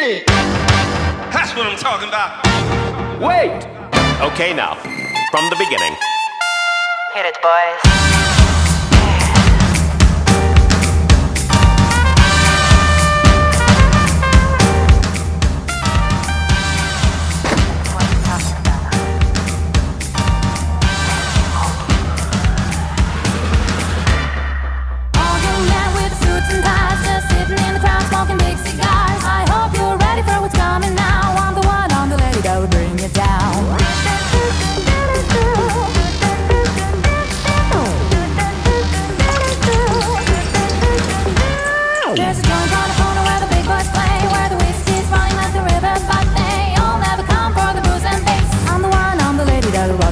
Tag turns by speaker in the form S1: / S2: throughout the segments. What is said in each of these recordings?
S1: me.
S2: That's what I'm talking about.
S1: Wait.
S3: Okay, now, from the beginning.
S4: Hit it, boys.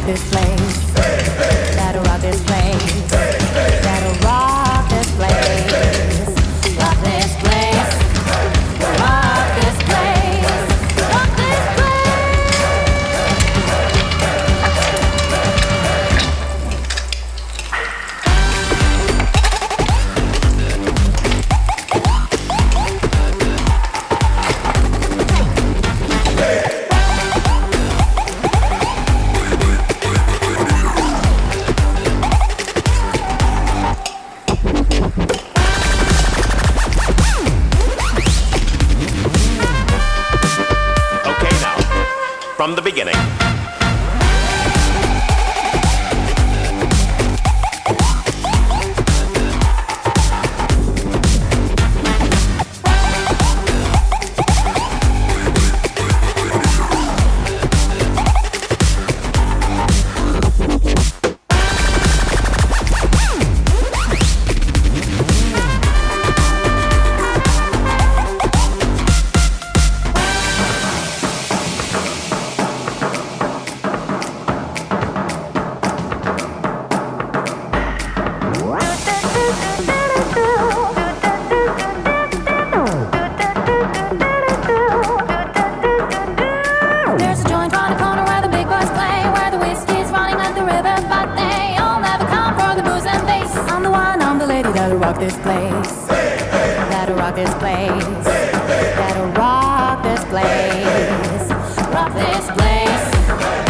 S5: This place, that'll rock this place, that'll rock this place, rock this place, rock this place, rock this
S3: From the beginning. That'll rock this place. That'll rock this place. That'll rock this place. Rock this place.